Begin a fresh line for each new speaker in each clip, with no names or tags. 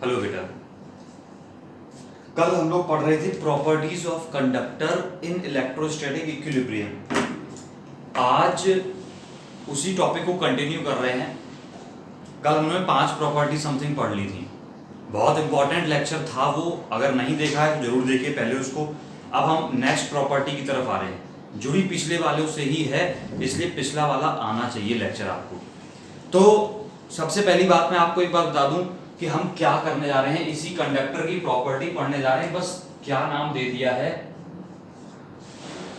Hello बेटा, कल हम लोग पढ़ रहे थे properties of conductor in electrostatic equilibrium. आज उसी टॉपिक को कंटिन्यू कर रहे हैं। कल हमने 5 प्रॉपर्टी समथिंग पढ़ ली थी। बहुत इंपॉर्टेंट लेक्चर था वो, अगर नहीं देखा है तो जरूर देखिए पहले उसको। अब हम नेक्स्ट प्रॉपर्टी की तरफ आ रहे हैं, जुड़ी पिछले वालों से ही है, इसलिए पिछला वाला आना चाहिए लेक्चर आपको। तो सबसे पहली बात मैं आपको एक बात बता दूं कि हम क्या करने जा रहे हैं, इसी कंडक्टर की प्रॉपर्टी पढ़ने जा रहे हैं। बस क्या नाम दे दिया है,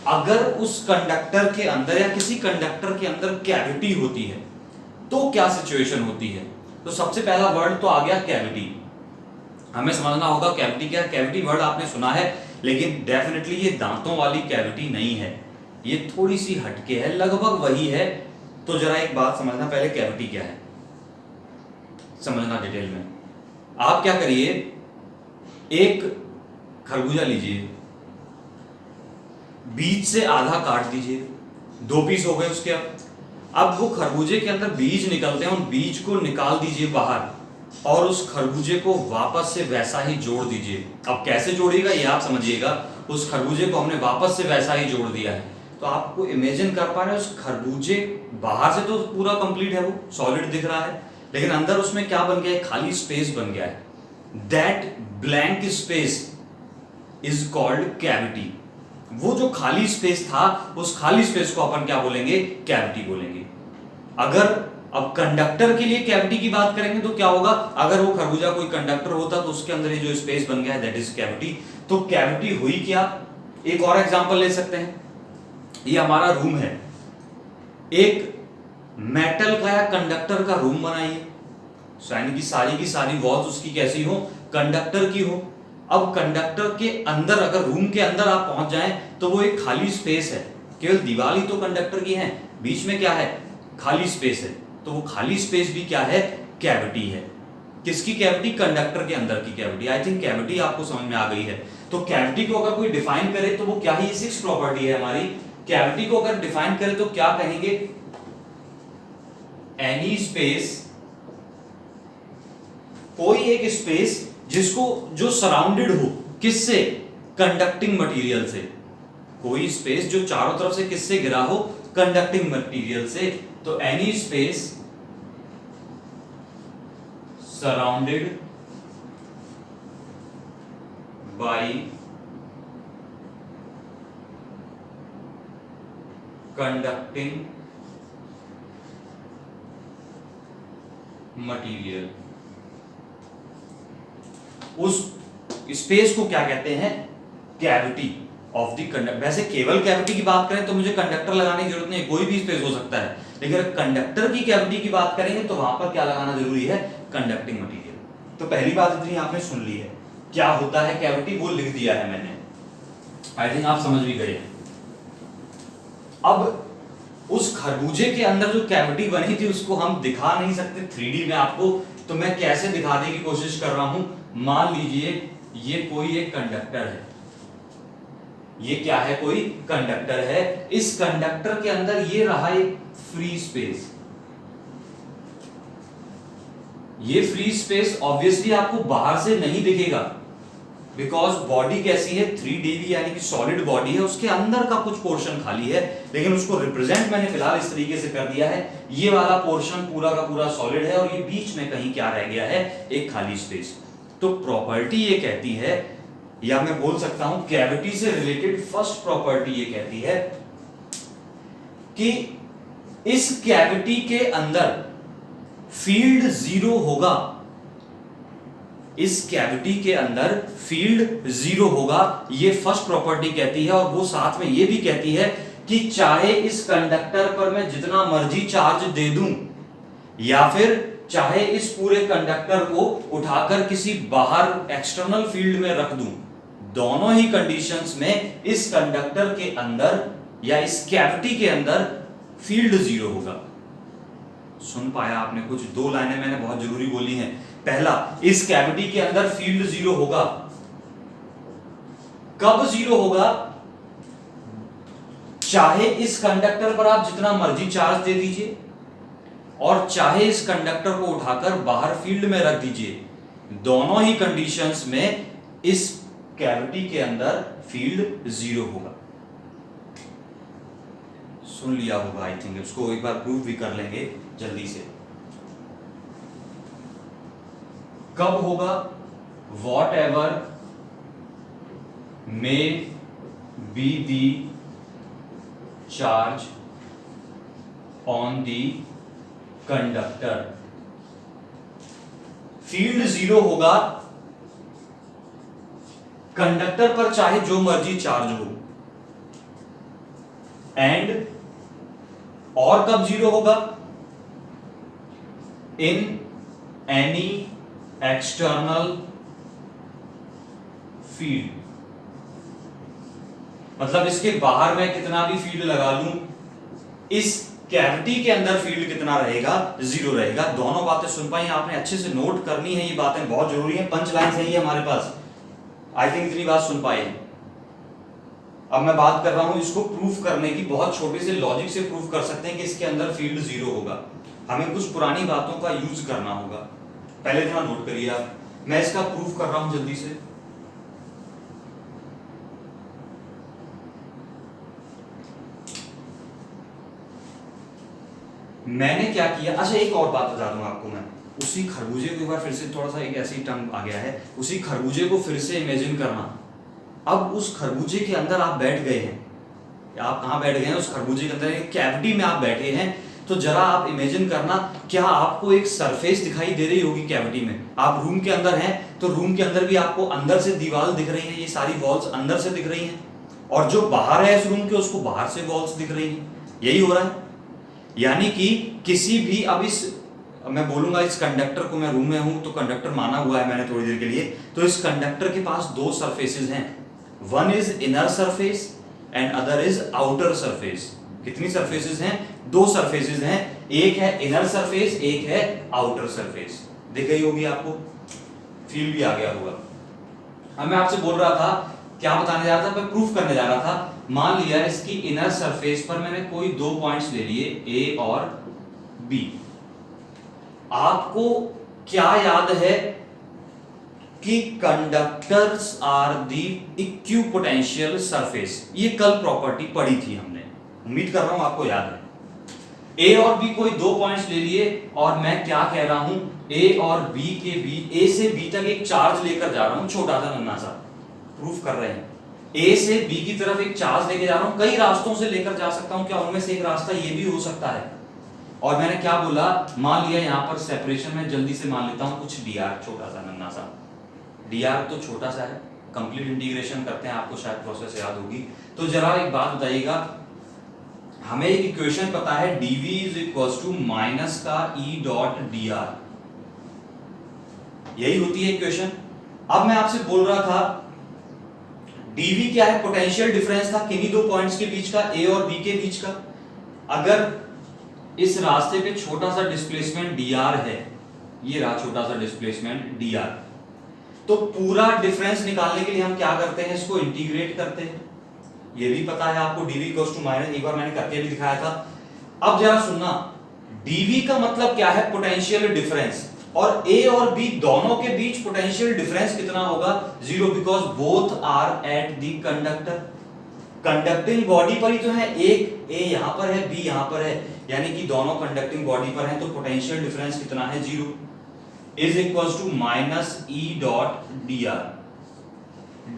अगर उस कंडक्टर के अंदर या किसी कंडक्टर के अंदर कैविटी होती है तो क्या सिचुएशन होती है। तो सबसे पहला वर्ड तो आ गया कैविटी। हमें समझना होगा कैविटी क्या है। कैविटी वर्ड आपने सुना है, लेकिन डेफिनेटली ये दांतों वाली कैविटी नहीं है, ये थोड़ी सी हटके है, लगभग वही है। तो जरा एक बात समझना, पहले कैविटी क्या है समझना डिटेल में। आप क्या करिए, एक खरबूजा लीजिए, बीज से आधा काट दीजिए, 2 पीस हो गए उसके। अब वो खरबूजे के अंदर बीज निकलते हैं, उन बीज को निकाल दीजिए बाहर और उस खरबूजे को वापस से वैसा ही जोड़ दीजिए। अब कैसे जोड़िएगा ये आप समझिएगा। उस खरबूजे को हमने वापस से वैसा ही जोड़ दिया है, तो आपको इमेजिन कर पा रहे हैं उस खरबूजे, बाहर से तो पूरा कंप्लीट है, वो सॉलिड दिख रहा है, लेकिन अंदर उसमें क्या बन गया है, खाली स्पेस बन गया है। That blank space is called cavity. वो जो खाली स्पेस था, उस खाली स्पेस को अपन क्या बोलेंगे, कैविटी बोलेंगे। अगर अब कंडक्टर के लिए कैविटी की बात करेंगे तो क्या होगा, अगर वो खरबूजा कोई कंडक्टर होता तो उसके अंदर ये जो स्पेस बन गया है दैट इज कैविटी। तो कैविटी हुई क्या, एक और एग्जांपल ले सकते हैं। ये हमारा रूम है, एक मेटल का या कंडक्टर का रूम बनाइए, यानी कि सारी वॉल्स उसकी कैसी हो, कंडक्टर की हो। अब कंडक्टर के अंदर, अगर रूम के अंदर आप पहुंच जाएं तो वो एक खाली स्पेस है, केवल दीवार ही तो कंडक्टर की है, बीच में क्या है, खाली स्पेस है। तो वो खाली स्पेस भी क्या है, कैविटी है। किसकी कैविटी, कंडक्टर के अंदर की कैविटी। आई थिंक कैविटी आपको समझ में आ गई है। तो कैविटी को अगर कोई डिफाइन करे तो वो क्या है, 6 प्रॉपर्टी है हमारी। कैविटी को अगर डिफाइन करे तो क्या कहेंगे, एनी स्पेस, कोई एक स्पेस जिसको, जो सराउंडेड हो किससे, कंडक्टिंग मटेरियल से। कोई स्पेस जो चारों तरफ से किससे घिरा हो, कंडक्टिंग मटेरियल से। तो any space surrounded by conducting material, उस स्पेस को क्या कहते हैं, कैविटी ऑफ द कंडक्टर। वैसे केवल कैविटी की बात करें तो मुझे कंडक्टर लगाने की जरूरत नहीं, कोई भी स्पेस हो सकता है, लेकिन अगर कंडक्टर की कैविटी की बात करेंगे तो वहां पर क्या लगाना जरूरी है, कंडक्टिंग मटेरियल। तो पहली बात इतनी आपने सुन ली है, क्या होता है कैविटी वो लिख दिया है मैंने, आई थिंक आप समझ भी गए। अब उस खरबूजे के अंदर जो कैविटी बनी थी उसको हम दिखा नहीं सकते 3D में आपको, तो मैं कैसे दिखाने की कोशिश कर रहा हूं। मान लीजिए ये कोई एक कंडक्टर है, ये क्या है, कोई कंडक्टर है। इस कंडक्टर के अंदर ये रहा एक फ्री स्पेस। ये फ्री स्पेस ऑब्वियसली आपको बाहर से नहीं दिखेगा, बिकॉज बॉडी कैसी है, 3D यानी कि सॉलिड बॉडी है, उसके अंदर का कुछ पोर्शन खाली है, लेकिन उसको रिप्रेजेंट मैंने फिलहाल इस तरीके से कर दिया है। ये वाला पोर्शन पूरा का पूरा सॉलिड है और ये बीच में कहीं क्या रह गया है, एक खाली स्पेस। तो प्रॉपर्टी ये कहती है, या मैं बोल सकता हूं कैविटी से रिलेटेड फर्स्ट प्रॉपर्टी ये कहती है कि इस कैविटी के अंदर फील्ड 0 होगा। इस कैविटी के अंदर फील्ड 0 होगा, ये फर्स्ट प्रॉपर्टी कहती है। और वो साथ में ये भी कहती है कि चाहे इस कंडक्टर पर मैं जितना मर्जी चार्ज दे दूं, या फिर चाहे इस पूरे कंडक्टर को उठाकर किसी बाहर एक्सटर्नल फील्ड में रख दूं, दोनों ही कंडीशंस में इस कंडक्टर के अंदर या इस कैविटी के अंदर फील्ड 0 होगा। सुन पाया आपने कुछ, 2 लाइनें मैंने बहुत जरूरी बोली हैं। पहला, इस कैविटी के अंदर फील्ड 0 होगा। कब 0 होगा, चाहे इस कंडक्टर पर आप जितना मर्जी चार्ज दे दीजिए और चाहे इस कंडक्टर को उठाकर बाहर फील्ड में रख दीजिए, दोनों ही कंडीशंस में इस कैविटी के अंदर फील्ड 0 होगा। सुन लिया होगा आई थिंक, इसको एक बार प्रूव भी कर लेंगे जल्दी से। कब होगा? What ever may be the charge on the conductor, field 0 होगा कंडक्टर पर चाहे जो मर्जी चार्ज हो। एंड और कब 0 होगा? इन एनी एक्सटर्नल फील्ड, मतलब इसके बाहर मैं कितना भी फील्ड लगा लूं, इस कैविटी के अंदर फील्ड कितना रहेगा? 0 रहेगा। दोनों बातें सुन पाई आपने? अच्छे से नोट करनी है, ये बातें बहुत जरूरी है, पंच लाइन है ये हमारे पास। आई थिंक इतनी बात सुन पाए। अब मैं बात कर रहा हूं इसको प्रूफ करने की, बहुत छोटे से लॉजिक से प्रूफ कर सकते हैं कि इसके अंदर फील्ड 0 होगा। हमें कुछ पुरानी बातों का यूज करना होगा। पहले थोड़ा नोट करिए आप, मैं इसका प्रूफ कर रहा हूं जल्दी से। मैंने क्या किया, अच्छा एक और बात बता दूं आपको मैं, उसी खरबूजे को एक बार फिर से, थोड़ा सा एक ऐसी टर्म आ गया है, उसी खरबूजे को फिर से इमेजिन करना। अब उस खरबूजे के अंदर आप बैठ गए हैं, आप कहां बैठ गए हैं? उस खरबूजे के अंदर एक कैविटी में आप बैठे हैं। तो जरा आप इमेजिन करना, क्या आपको एक सरफेस दिखाई दे रही होगी कैविटी में? आप रूम के अंदर हैं तो रूम के अंदर भी आपको अंदर से दीवार दिख रही है, ये सारी वॉल्स अंदर से दिख रही हैं, और जो बाहर है इस रूम के उसको बाहर से वॉल्स दिख रही हैं। यही हो रहा है। यानी कि किसी भी, अब इस मैं बोलूंगा इस कंडक्टर को, मैं रूम में हूं तो कंडक्टर माना हुआ है मैंने थोड़ी देर के लिए, तो इस कंडक्टर के पास दो सरफेसेस हैं, one is inner surface and other is outer surface. कितनी सरफेसेस हैं? दो सरफेसेस हैं, एक है इनर सरफेस, एक है आउटर सरफेस। दिख गई होगी आपको, फील भी आ गया होगा। अब मैं आपसे बोल रहा था, क्या बताने जा रहा था, मैं प्रूफ करने जा रहा था। मान लिया इसकी इनर सरफेस पर मैंने कोई दो पॉइंट्स ले लिए, ए और बी। आपको क्या याद है कि conductors are the equipotential surface, ये कल प्रॉपर्टी पढ़ी थी हमने, उम्मीद कर रहा हूं आपको याद है। ए और बी कोई दो पॉइंट्स ले लिए, और मैं क्या कह रहा हूं, ए और बी के बीच, ए से बी तक एक चार्ज लेकर जा रहा हूं, छोटा सा नन्हा सा, प्रूफ कर रहे हैं। ए से बी की तरफ एक चार्ज लेके जा रहा हूं, कई रास्तों से लेकर जा सकता हूं, क्या उनमें से एक रास्ता ये भी हो सकता है? और मैंने क्या बोला, मान लिया यहां पर सेपरेशन में जल्दी से मान लेता हूं कुछ डी आर, छोटा सा नन्हा सा डी आर, तो छोटा सा है, कंप्लीट इंटीग्रेशन करते हैं, आपको शायद प्रोसेस याद होगी। तो जरा एक बात बताइएगा, हमें एक इक्वेशन पता है, dv is equal to minus का ई डॉट डी आर, यही होती है इक्वेशन। अब मैं आपसे बोल रहा था dv क्या है? पोटेंशियल डिफरेंस था किन्हीं दो पॉइंट्स के बीच का, a और b के बीच का। अगर इस रास्ते पे छोटा सा डिस्प्लेसमेंट dr है, ये रहा छोटा सा डिस्प्लेसमेंट dr, तो पूरा डिफरेंस निकालने के लिए हम क्या करते हैं, इसको इंटीग्रेट करते हैं। ये भी पता है आपको, dv इक्वल टू माइनस, एक बार मैंने करके भी दिखाया था। अब जरा सुनना, dv का मतलब क्या है? पोटेंशियल डिफरेंस, और a और b दोनों के बीच पोटेंशियल डिफरेंस कितना होगा? 0, because both are at the conductor. Conducting body पर ही तो है, एक a यहां पर है, b यहां पर है, यानी कि दोनों कंडक्टिंग बॉडी पर हैं, तो पोटेंशियल डिफरेंस कितना है? 0 is equal to minus E dot D R.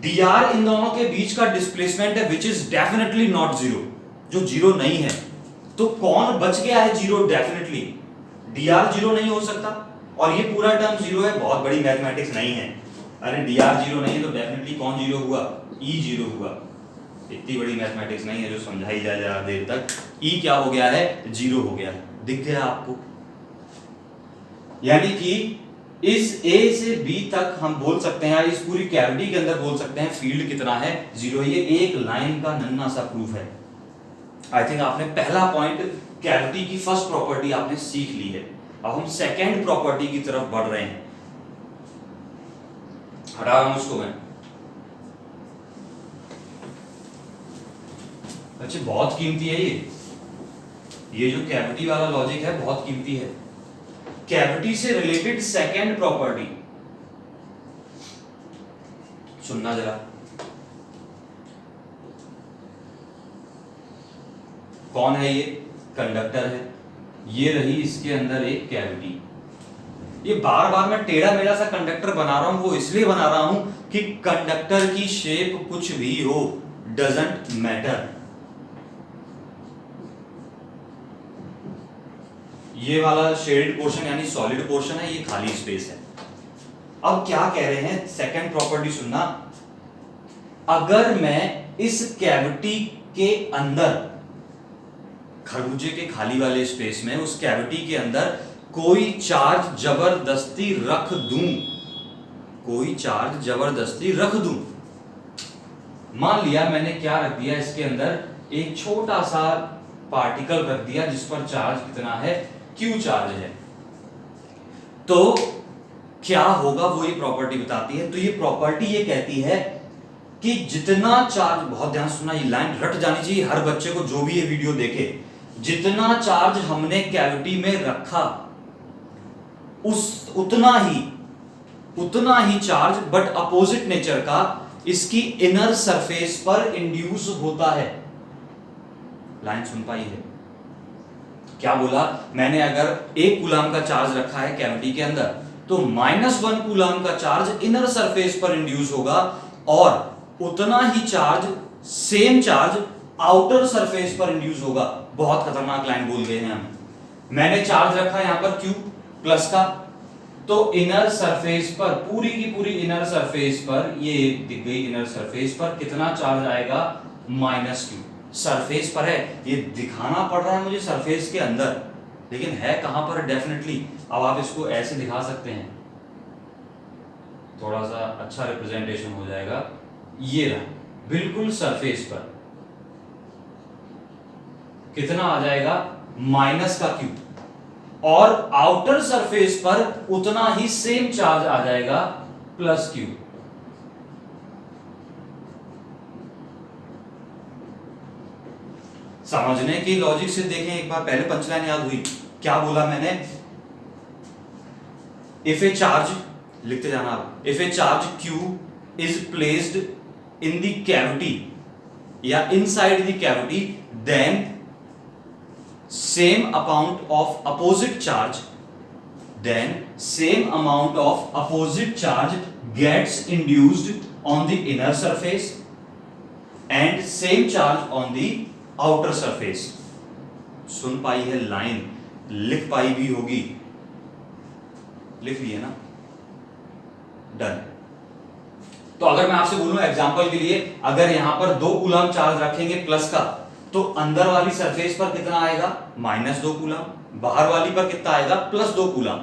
dr इन दोनों के बीच का डिस्प्लेसमेंट है, विच इज डेफिनेटली नॉट 0, जो 0 नहीं है। तो कौन बच गया है 0? डेफिनेटली dr 0 नहीं हो सकता, और ये पूरा टर्म 0 है, बहुत बड़ी मैथमेटिक्स नहीं है। अरे dr 0 नहीं है तो डेफिनेटली कौन 0 हुआ? e 0 हुआ। इतनी बड़ी मैथमेटिक्स नहीं है जो समझाई जाए जरा देर तक। e क्या हो गया है? 0 हो गया। दिख गया आपको? यानी कि इस A से B तक हम बोल सकते हैं, इस पूरी कैविटी के अंदर बोल सकते हैं फील्ड कितना है? 0। ये एक लाइन का नन्हा सा प्रूफ है। आई थिंक आपने पहला पॉइंट, कैविटी की फर्स्ट प्रॉपर्टी आपने सीख ली है। अब हम सेकेंड प्रॉपर्टी की तरफ बढ़ रहे हैं। हटा रहा हूं उसको मैं। अच्छा, बहुत कीमती है ये जो कैविटी वाला लॉजिक है बहुत कीमती है। कैविटी से रिलेटेड सेकेंड प्रॉपर्टी, सुनना जरा, कौन है ये? कंडक्टर है। ये रही इसके अंदर एक कैविटी। ये बार बार मैं टेढ़ा मेढ़ा सा कंडक्टर बना रहा हूं, वो इसलिए बना रहा हूं कि कंडक्टर की शेप कुछ भी हो, डजंट मैटर। ये वाला शेडेड पोर्शन यानी सॉलिड पोर्शन है, ये खाली स्पेस है। अब क्या कह रहे हैं, सेकंड प्रॉपर्टी सुनना। अगर मैं इस कैविटी के अंदर, खरबूजे के खाली वाले स्पेस में, उस कैविटी के अंदर कोई चार्ज जबरदस्ती रख दूं, कोई चार्ज जबरदस्ती रख दूं, मान लिया मैंने क्या रख दिया इसके अंदर, एक छोटा सा पार्टिकल रख दिया जिस पर चार्ज कितना है, Q चार्ज है, तो क्या होगा वो ये प्रॉपर्टी बताती है। तो ये प्रॉपर्टी ये कहती है कि जितना चार्ज, बहुत ध्यान सुनना, ये लाइन रट जानी चाहिए हर बच्चे को जो भी ये वीडियो देखे, जितना चार्ज हमने कैविटी में रखा उतना ही चार्ज बट अपोजिट नेचर का इसकी इनर सरफेस पर इंड्यूस होता है। लाइन सुन पाई है? क्या बोला मैंने, अगर 1 कूलम का चार्ज रखा है कैविटी के अंदर, तो -1 कूलम का चार्ज इनर सरफेस पर इंड्यूस होगा और उतना ही charge, same charge outer surface पर इंड्यूस होगा। बहुत खतरनाक लाइन बोल गए हैं हम। मैंने चार्ज रखा है यहां पर Q प्लस का, तो इनर सरफेस पर, पूरी की पूरी इनर सरफेस पर, ये दिख गई इनर सरफेस पर कितना चार्ज आएगा, -Q। सरफेस पर है, ये दिखाना पड़ रहा है मुझे सरफेस के अंदर, लेकिन है कहां पर डेफिनेटली। अब आप इसको ऐसे दिखा सकते हैं, थोड़ा सा अच्छा रिप्रेजेंटेशन हो जाएगा। ये रहा बिल्कुल सरफेस पर, कितना आ जाएगा, -Q, और आउटर सरफेस पर उतना ही सेम चार्ज आ जाएगा, +Q। समझने की लॉजिक से देखें एक बार, पहले पंचलाइन याद हुई, क्या बोला मैंने, इफ ए चार्ज, लिखते जाना आप, if a charge Q is placed in the cavity या inside the cavity, then same amount of opposite charge, then same amount of opposite charge gets induced on the inner surface and same charge on the outer surface। सुन पाई है line, लिख पाई भी होगी, लिख ली है ना, done. तो अगर मैं आपसे बोलूं एग्जांपल के लिए, अगर यहां पर 2 कूलम चार्ज रखेंगे प्लस का, तो अंदर वाली सरफेस पर कितना आएगा, -2 कूलम, बाहर वाली पर कितना आएगा, +2 कूलम।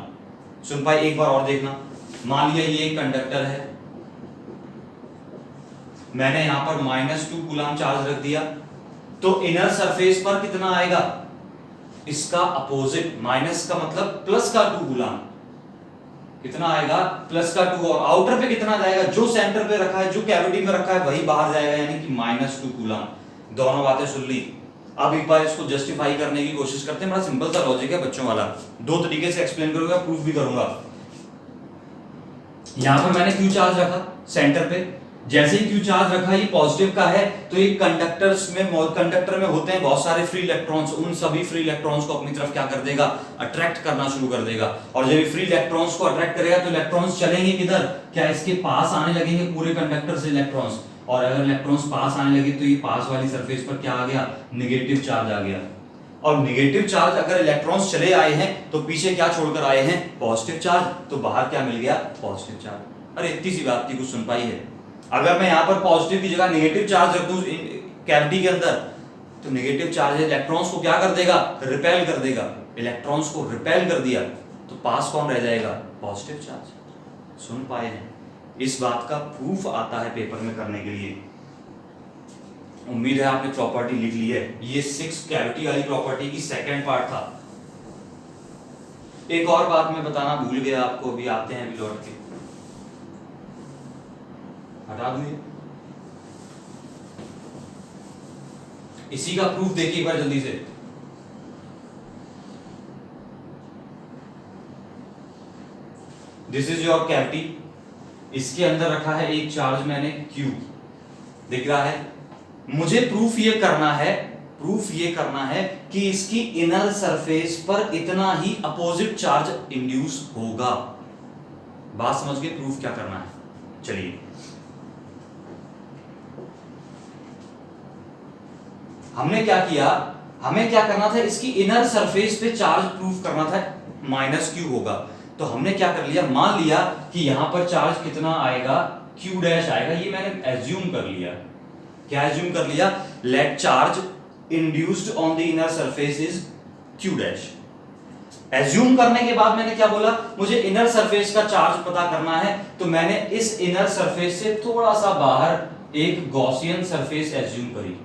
सुन पाए, एक बार और देखना। मान लिया ये एक कंडक्टर है, मैंने यहां पर -2 कूलम चार्ज रख दिया, तो इनर सरफेस पर कितना आएगा, इसका अपोजिट, माइनस का मतलब प्लस का 2 कूलम, कितना आएगा, +2, और आउटर पे कितना जाएगा, जो सेंटर पे रखा है, जो कैविटी में रखा है वही बाहर जाएगा, यानी कि -2 कूलम। दोनों बातें सुन ली। अब एक बार इसको जस्टिफाई करने की कोशिश करते हैं, बड़ा सिंपल सा लॉजिक है बच्चों वाला, 2 तरीके से एक्सप्लेन करूंगा, प्रूफ भी करूंगा। यहां पर मैंने Q चार्ज रखा सेंटर पे, जैसे ही Q चार्ज रखा, ये पॉजिटिव का है, तो ये कंडक्टर में होते हैं बहुत सारे फ्री इलेक्ट्रॉन्स, उन सभी फ्री इलेक्ट्रॉन्स को अपनी तरफ क्या कर देगा, अट्रैक्ट करना शुरू कर देगा। और जब ये फ्री इलेक्ट्रॉन्स को अट्रैक्ट करेगा तो इलेक्ट्रॉन्स चलेंगे किधर, क्या इसके पास आने लगेंगे पूरे कंडक्टर से इलेक्ट्रॉन्स, और अगर इलेक्ट्रॉन्स पास आने लगे तो ये पास वाली सरफेस पर क्या आ गया, नेगेटिव चार्ज आ गया। और नेगेटिव चार्ज, अगर इलेक्ट्रॉन्स चले आए हैं तो पीछे क्या छोड़कर आए हैं, पॉजिटिव चार्ज, तो बाहर क्या मिल गया, पॉजिटिव चार्ज। अरे इतनी सी बात थी, कुछ सुन पाई है? अगर मैं यहाँ पर पॉजिटिव की जगह नेगेटिव चार्ज रख दूं कैविटी के अंदर, तो नेगेटिव चार्ज इलेक्ट्रॉन्स को क्या कर देगा, रिपेल कर देगा। इलेक्ट्रॉन्स को रिपेल कर दिया तो पास कौन रह जाएगा, पॉजिटिव चार्ज। सुन पाए हैं? इस बात का प्रूफ आता है पेपर में करने के लिए। उम्मीद है आपने प्रॉपर्टी लिख ली है। ये 6 कैविटी वाली प्रॉपर्टी की सेकंड पार्ट था। एक और बात मैं बताना भूल गया आपको, अभी आते हैं, अभी लौट के हटा दूं। इसी का प्रूफ देखिए एक बार जल्दी से। दिस इज योर कैविटी, इसके अंदर रखा है एक चार्ज मैंने Q, दिख रहा है। मुझे प्रूफ ये करना है कि इसकी इनर सरफेस पर इतना ही अपोजिट चार्ज इंड्यूस होगा। बात समझ गए? प्रूफ क्या करना है, चलिए हमने क्या किया, हमें क्या करना था, इसकी इनर सरफेस पे चार्ज प्रूफ करना था -Q होगा। तो हमने क्या कर लिया, मान लिया कि यहां पर चार्ज कितना आएगा, Q डैश आएगा। ये मैंने एज्यूम कर लिया। क्या एज्यूम कर लिया? Let charge induced on the inner surface is Q dash. Assume करने के बाद मैंने क्या बोला, मुझे इनर सरफेस का चार्ज पता करना है। तो मैंने इस इनर सरफेस से थोड़ा सा बाहर एक गॉसियन सरफेस एज्यूम करी।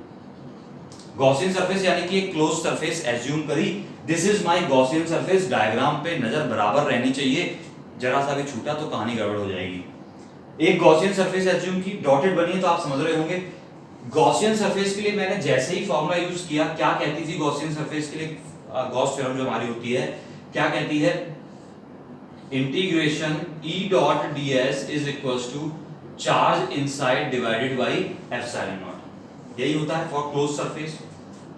गॉसियन सरफेस यानी कि एक क्लोज सरफेस एज्यूम करी। This is my Gaussian surface. Diagram पे नजर बराबर रहनी चाहिए, जरा सा भी छूटा तो कहानी गड़बड़ हो जाएगी। एक गॉसियन सरफेस एज्यूम की, डॉटेड बनी है तो आप समझ रहे होंगे। गॉसियन सरफेस के लिए मैंने जैसे ही फॉर्मूला यूज किया, क्या कहती थी गॉसियन सरफेस के लिए, गॉस थ्योरम जो हमारी होती है, क्या कहती है, integration E dot ds is equals to charge inside divided by epsilon naught. यही होता है फॉर क्लोज सरफेस।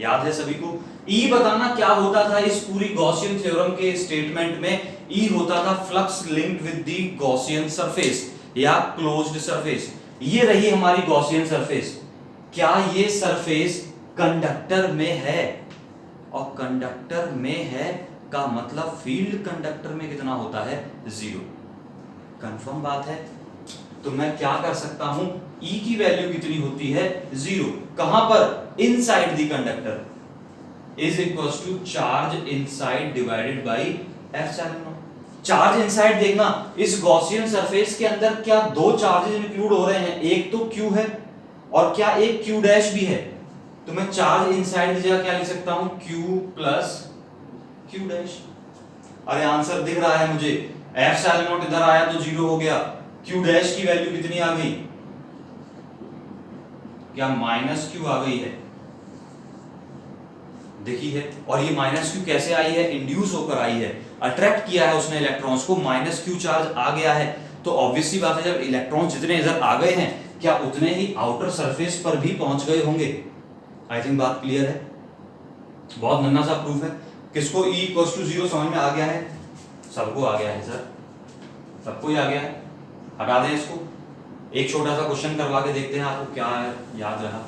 याद है सभी को? E बताना क्या होता था इस पूरी गॉसियन थ्योरम के स्टेटमेंट में? E होता था flux linked with the Gaussian surface या क्लोज्ड सरफेस। ये रही हमारी गॉसियन सरफेस। क्या ये सरफेस कंडक्टर में है? और कंडक्टर में है का मतलब फील्ड कंडक्टर में कितना होता है? 0। कंफर्म बात है? तो मैं क्या कर सकता हूं, E की वैल्यू कितनी होती है? 0। कहां पर? Inside the conductor is equals to charge inside divided by epsilon naught. Charge inside देखना, इस गॉसियन सरफेस के अंदर क्या दो चार्जेस इंक्लूड हो रहे हैं? एक तो Q है और क्या एक Q डैश भी है। तो मैं चार्ज इनसाइड की जगह क्या लिख सकता हूं? Q plus Q dash. अरे आंसर दिख रहा है मुझे, एप्सिलॉन नॉट इधर आया तो 0 हो गया। Q डैश की वैल्यू कितनी आ गई? क्या -Q आ गई है? देखी है। और ये -Q कैसे आई है? इंड्यूस होकर आई है, अट्रैक्ट किया है उसने इलेक्ट्रॉन्स को, -Q चार्ज आ गया है। तो ऑब्वियसली बात है, जब इलेक्ट्रॉन जितने इधर आ गए हैं, क्या उतने ही आउटर सरफेस पर भी पहुंच गए होंगे? आई थिंक बात क्लियर है। बहुत नन्हा सा प्रूफ है। किसको E इक्वल्स टू 0 समझ में आ गया है? सबको आ गया है सर, सबको ही आ गया है। हटा दें इसको, एक छोटा सा क्वेश्चन करवा के देखते हैं आपको क्या याद रहा।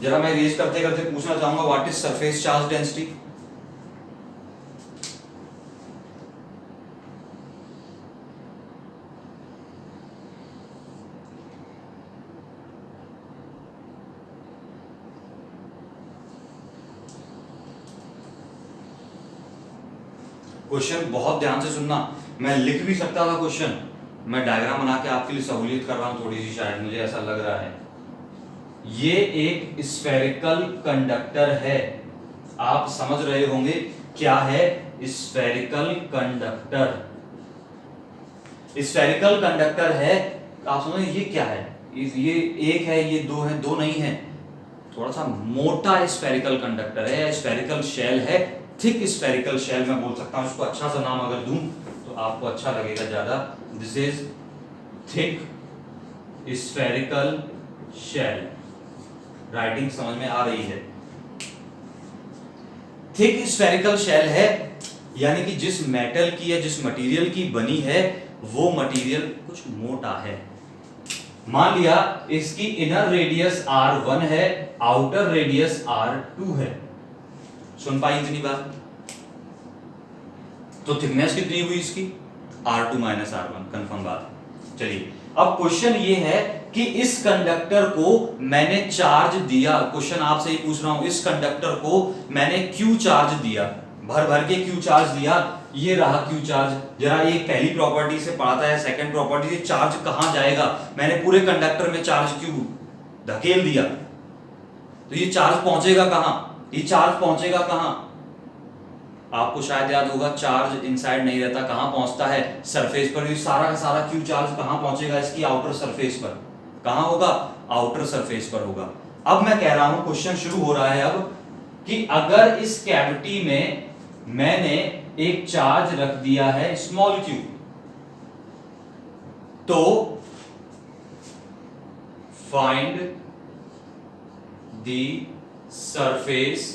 जरा मैं रेज करते करते पूछना चाहूंगा, what is surface charge density? Question बहुत ध्यान से सुनना। मैं लिख भी सकता था क्वेश्चन, मैं डायग्राम बना के आपके लिए सहूलियत कर रहा हूं थोड़ी सी, शायद मुझे ऐसा लग रहा है। ये एक स्फेरिकल कंडक्टर है, आप समझ रहे होंगे क्या है स्फेरिकल कंडक्टर। स्फेरिकल कंडक्टर है, आप समझ ये क्या है? ये एक है, ये दो है, दो नहीं है, थोड़ा सा मोटा स्फेरिकल कंडक्टर है, स्फेरिकल शेल है, थिक स्फेरिकल शेल मैं बोल सकता हूं। इसको अच्छा सा नाम अगर दूं तो आपको अच्छा लगेगा ज्यादा। This is thick spherical shell. Writing समझ में आ रही है? थिक स्फेरिकल शेल है, यानी कि जिस मेटल की या जिस मटेरियल की बनी है वो मटेरियल कुछ मोटा है। मान लिया इसकी इनर रेडियस R1 है, आउटर रेडियस R2 है। सुन पाई इतनी बात? तो थिकनेस कितनी हुई इसकी? R2 minus R1। कंफर्म बात। चलिए अब क्वेश्चन ये है कि इस कंडक्टर को मैंने चार्ज दिया, क्वेश्चन आपसे ही पूछ रहा हूं, इस कंडक्टर को मैंने Q चार्ज दिया, भर भर के Q चार्ज दिया, ये रहा Q चार्ज। जरा ये पहली प्रॉपर्टी से पढ़ा था, सेकंड प्रॉपर्टी से चार्ज कहां जाएगा? मैंने पूरे कंडक्टर में चार्ज Q धकेल दिया, तो ये चार्ज पहुंचेगा कहां? ये चार्ज पहुंचेगा कहां? आपको शायद याद होगा, चार्ज इनसाइड नहीं रहता, कहां पहुंचता है? सरफेस पर। ये सारा का सारा Q चार्ज कहां पहुंचेगा? इसकी आउटर सरफेस पर। कहां होगा? आउटर सरफेस पर होगा। अब मैं कह रहा हूं, क्वेश्चन शुरू हो रहा है अब, कि अगर इस कैविटी में मैंने एक चार्ज रख दिया है स्मॉल q, तो find the surface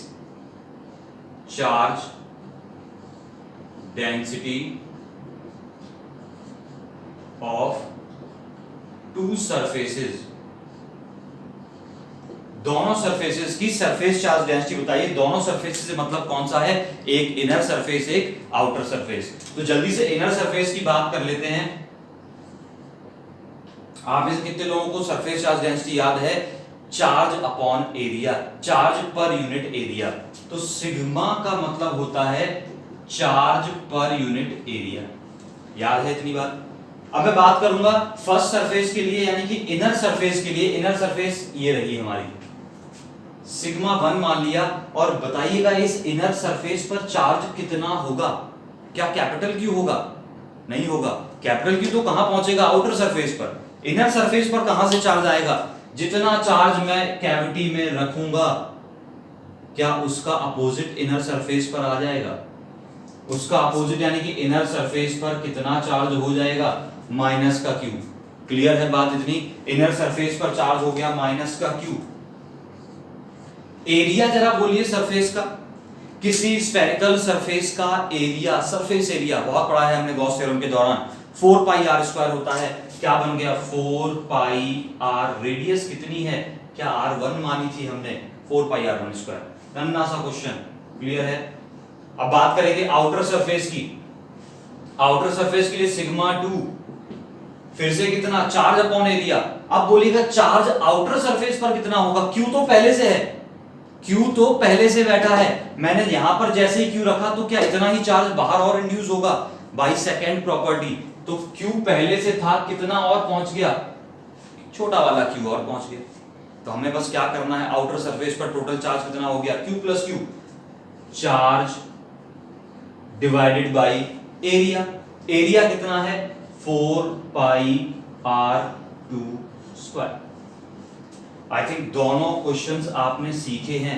charge density of to surfaces, दोनों सरफेसेस की सरफेस चार्ज डेंसिटी बताइए। दोनों सरफेसेस से मतलब कौन सा है, एक इनर सरफेस एक आउटर सरफेस। तो जल्दी से इनर सरफेस की बात कर लेते हैं। आप में से कितने लोगों को सरफेस चार्ज डेंसिटी याद है, charge upon area, charge per unit area. तो सिग्मा का मतलब होता है चार्ज पर यूनिट एरिया, याद है इतनी बात। अब मैं बात करूंगा फर्स्ट सरफेस के लिए यानी कि इनर सरफेस के लिए। इनर सरफेस ये रही हमारी, सिग्मा 1 मान लिया, और बताइएगा इस इनर सरफेस पर चार्ज कितना होगा। क्या कैपिटल क्यू होगा? नहीं होगा। कैपिटल क्यू तो कहां पहुंचेगा, आउटर सरफेस पर। इनर सरफेस पर कहां से चार्ज आएगा, जितना चार्ज मैं कैविटी में रखूंगा क्या उसका अपोजिट इनर सरफेस पर आ जाएगा। उसका अपोजिट यानी कि इनर सरफेस पर कितना चार्ज हो जाएगा, माइनस का क्यू। क्लियर है बात इतनी, इनर सरफेस पर चार्ज हो गया माइनस का क्यू। एरिया जरा बोलिए सरफेस का, किसी स्फेरिकल सरफेस का एरिया, सरफेस एरिया बहुत पढ़ा है हमने गॉस थ्योरम के दौरान, 4 पाई आर स्क्वायर होता है। क्या बन गया, 4 पाई आर। रेडियस कितनी है, क्या r1 मानी थी हमने, 4 पाई r1 स्क्वायर। नन्ना सा क्वेश्चन, क्लियर है। अब बात करेंगे आउटर सरफेस की। आउटर सरफेस के लिए सिग्मा 2, फिर से कितना, चार्ज अपॉन एरिया। अब बोलिएगा चार्ज आउटर सरफेस पर कितना होगा, क्यू तो पहले से है, क्यू तो पहले से बैठा है। मैंने यहां पर जैसे ही क्यू रखा तो क्या इतना ही चार्ज बाहर और इंड्यूस होगा बाय सेकंड प्रॉपर्टी। तो क्यू पहले से था, कितना और पहुंच गया, छोटा वाला क्यू और पहुंच गया। तो हमें बस क्या करना है, आउटर सरफेस पर टोटल चार्ज कितना हो गया, Q plus Q, charge divided by area. Area कितना है, 4 पाई r2 स्क्वायर। आई थिंक दोनों क्वेश्चंस आपने सीखे हैं।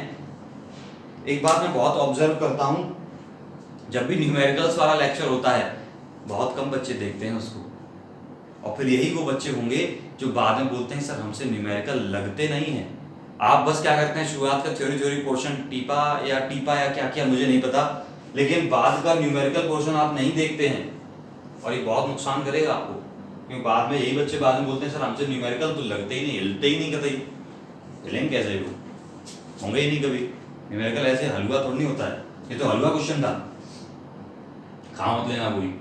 एक बात मैं बहुत ऑब्जर्व करता हूं, जब भी न्यूमेरिकल्स वाला लेक्चर होता है बहुत कम बच्चे देखते हैं उसको, और फिर यही वो बच्चे होंगे जो बाद में बोलते हैं सर हमसे न्यूमेरिकल लगते नहीं है। आप बस क्या करते हैं, शुरुआत का थ्योरी पोर्शन टीपा या क्या किया मुझे नहीं पता, लेकिन बाद का न्यूमेरिकल पोर्शन आप नहीं देखते हैं, और ये बहुत नुकसान करेगा आपको, क्योंकि बाद में यही बच्चे बाद में बोलते हैं सर हमसे न्यूमेरिकल तो लगते ही नहीं, हिलते ही नहीं, कतई हिलेंगे कैसे, वो होंगे ही नहीं कभी। न्यूमेरिकल ऐसे हलवा थोड़ी नहीं होता है, ये तो हलवा क्वेश्चन था, खा मत लेना पूरी।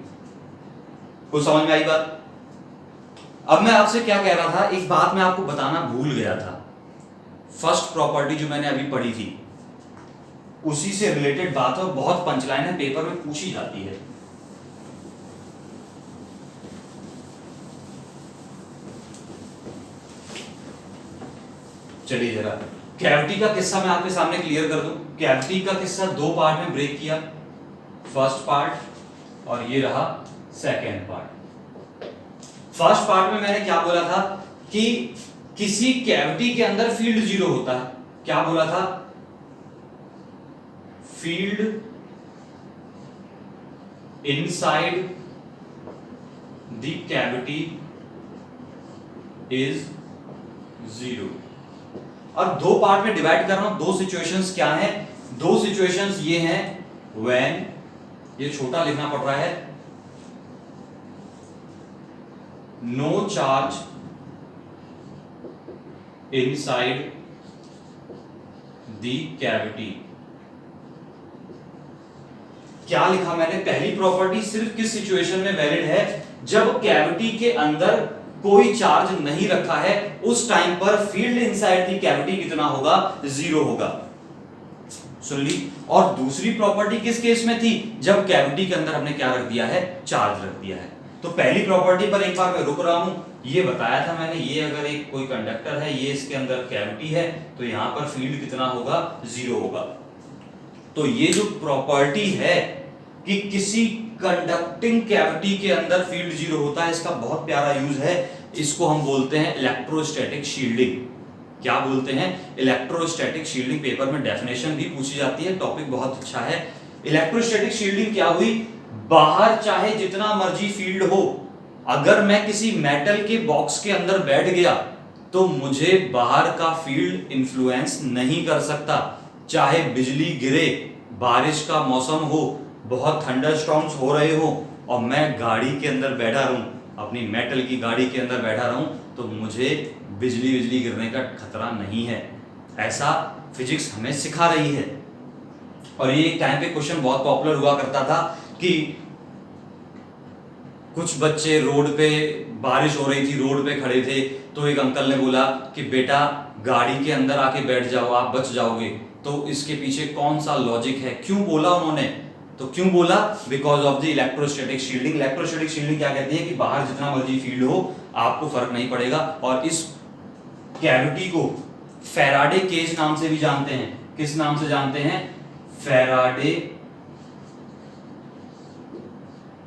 कुछ समझ में आई बात। अब मैं आपसे क्या कह रहा था, एक बात मैं आपको बताना भूल गया था। फर्स्ट प्रॉपर्टी जो मैंने अभी पढ़ी थी उसी से रिलेटेड बात है, बहुत पंचलाइन है, पेपर में पूछी जाती है। चलिए जरा कैविटी का किस्सा मैं आपके सामने क्लियर कर दूं। कैविटी का किस्सा दो पार्ट में ब्रेक किया, फर्स्ट पार्ट और ये रहा सेकेंड पार्ट। फर्स्ट पार्ट में मैंने क्या बोला था कि किसी कैविटी के अंदर फील्ड जीरो होता है। क्या बोला था, field inside the cavity is zero. और दो पार्ट में डिवाइड कर रहा हूं। दो सिचुएशंस क्या हैं, दो सिचुएशंस ये हैं व्हेन, ये छोटा लिखना पड़ रहा है, no charge inside the cavity. क्या लिखा मैंने, पहली प्रॉपर्टी सिर्फ किस सिचुएशन में वैलिड है, जब कैविटी के अंदर कोई चार्ज नहीं रखा है, उस टाइम पर फील्ड इनसाइड दी कैविटी कितना होगा, जीरो होगा। सुन ली। और दूसरी प्रॉपर्टी किस केस में थी, जब कैविटी के अंदर हमने क्या रख दिया है, चार्ज रख दिया है। तो पहली प्रॉपर्टी पर एक बार मैं रुक रहा हूं। ये बताया था मैंने, ये अगर एक कोई कंडक्टर है, ये इसके अंदर कैविटी है, तो यहां पर फील्ड कितना होगा, जीरो होगा। तो ये जो प्रॉपर्टी है कि किसी कंडक्टिंग कैविटी के अंदर फील्ड जीरो होता है, इसका बहुत प्यारा यूज है। इसको हम बोलते हैं इलेक्ट्रोस्टैटिक शील्डिंग। क्या बोलते हैं, इलेक्ट्रोस्टैटिक शील्डिंग। पेपर में डेफिनेशन भी पूछी जाती है, टॉपिक बहुत अच्छा है। इलेक्ट्रोस्टैटिक शील्डिंग क्या हुई, बाहर चाहे जितना मर्जी फील्ड हो, अगर मैं किसी मेटल के बॉक्स के अंदर बैठ गया तो मुझे बाहर का फील्ड इन्फ्लुएंस नहीं कर सकता। चाहे बिजली गिरे, बारिश का मौसम हो, बहुत थंडरस्टॉर्म्स हो रहे हो और मैं गाड़ी के अंदर बैठा रहूं, अपनी मेटल की गाड़ी के अंदर बैठा रहूं, तो मुझे बिजली गिरने का खतरा नहीं है। ऐसा फिजिक्स हमें सिखा रही है। और ये एक टाइम पे क्वेश्चन बहुत पॉपुलर हुआ करता था कि कुछ बच्चे रोड पे, बारिश हो रही थी, रोड पे खड़े थे, तो एक अंकल ने बोला कि बेटा गाड़ी के अंदर आके बैठ जाओ, आप बच जाओगे। तो इसके पीछे कौन सा लॉजिक है, क्यों बोला उन्होंने? तो क्यों बोला? Because of the electrostatic shielding. Electrostatic shielding क्या कहती है कि बाहर जितना मर्जी फील्ड हो, आपको फर्क नहीं पड़ेगा। और इस कैविटी को फैराडे केज नाम से भी जानते हैं। किस नाम से जानते हैं? फैराडे,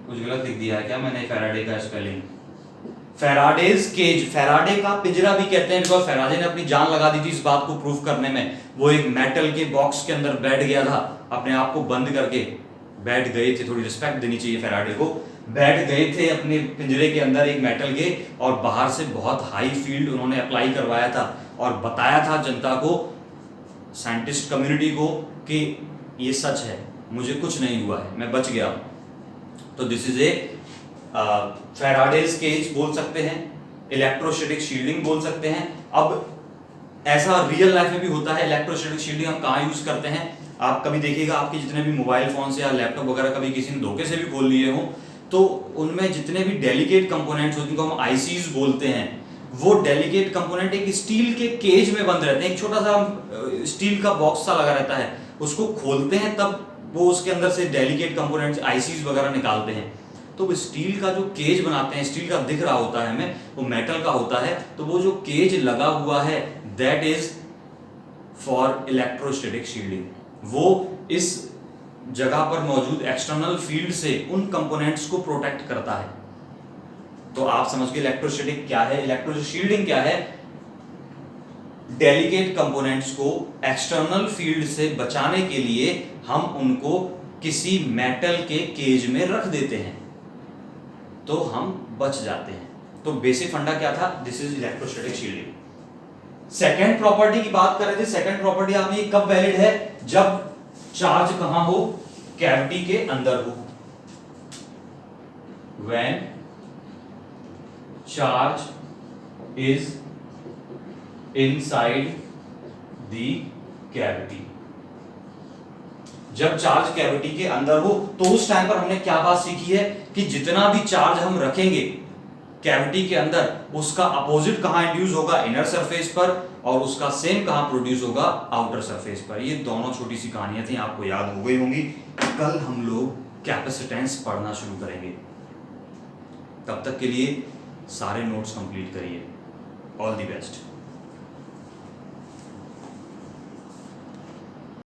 कुछ गलत लिख दिया है क्या मैंने फैराडे का स्पेलिंग? फैराडेज केज, फैराडे का पिंजरा भी कहते हैं, बिकॉज फैराडे ने अपनी जान लगा दी थी इस बात को प्रूव करने में। वो एक मेटल के बॉक्स के अंदर बैठ गया था, अपने आप को बंद करके बैठ गए थे, थोड़ी रिस्पेक्ट देनी चाहिए फैराडे को। बैठ गए थे अपने पिंजरे के अंदर एक मेटल के, और बाहर से बहुत हाई फील्ड उन्होंने अप्लाई करवाया था और बताया था जनता को, साइंटिस्ट कम्युनिटी को, कि ये सच है, मुझे कुछ नहीं हुआ है, मैं बच गया। तो this is a Faraday's cage बोल सकते हैं, इलेक्ट्रोस्टैटिक शील्डिंग बोल सकते हैं। अब ऐसा रियल लाइफ में भी होता है। इलेक्ट्रोस्टैटिक शील्डिंग हम कहाँ यूज करते हैं? आप कभी देखिएगा आपके जितने भी मोबाइल फोन से या लैपटॉप वगैरह कभी किसी ने धोखे से भी खोल लिए हो, तो उनमें जितने भी डेलिकेट कंपोनेंट्स होते हैं, जिनको हम आईसीज बोलते हैं, वो डेलिकेट कंपोनेंट एक स्टील के केज में बंद रहते हैं। एक छोटा सा स्टील का बॉक्स सा लगा रहता है, उसको खोलते हैं तब वो उसके अंदर से डेलिकेट कंपोनेंट्स आईसीज वगैरह निकालते हैं। तो वो स्टील का जो केज बनाते हैं, स्टील का दिख रहा होता है हमें, वो मेटल का होता है। तो वो जो केज लगा हुआ है, that is for electrostatic shielding. वो इस जगह पर मौजूद एक्सटर्नल फील्ड से उन कंपोनेंट्स को प्रोटेक्ट करता है। तो आप समझ गए इलेक्ट्रोस्टैटिक क्या है, इलेक्ट्रोस्टैटिक शील्डिंग क्या है? डेलिकेट कंपोनेंट्स को एक्सटर्नल फील्ड से बचाने के लिए हम उनको किसी मेटल के केज में रख देते हैं, तो हम बच जाते हैं। तो बेसिक फंडा क्या था? This is electrostatic shielding. Second property की बात कर रहे थे। सेकेंड प्रॉपर्टी आपने कब वैलिड है? जब चार्ज कहां हो? कैविटी के अंदर हो। When charge is inside the cavity. जब चार्ज कैविटी के अंदर हो, तो उस टाइम पर हमने क्या बात सीखी है कि जितना भी चार्ज हम रखेंगे कैविटी के अंदर, उसका अपोजिट कहां इंड्यूस होगा? इनर सरफेस पर, और उसका सेम कहां प्रोड्यूस होगा? आउटर सरफेस पर। ये दोनों छोटी सी कहानियां थी, आपको याद हो गई होंगी। कल हम लोग कैपेसिटेंस पढ़ना शुरू करेंगे। तब तक के लिए सारे नोट्स कंप्लीट करिए। All the best.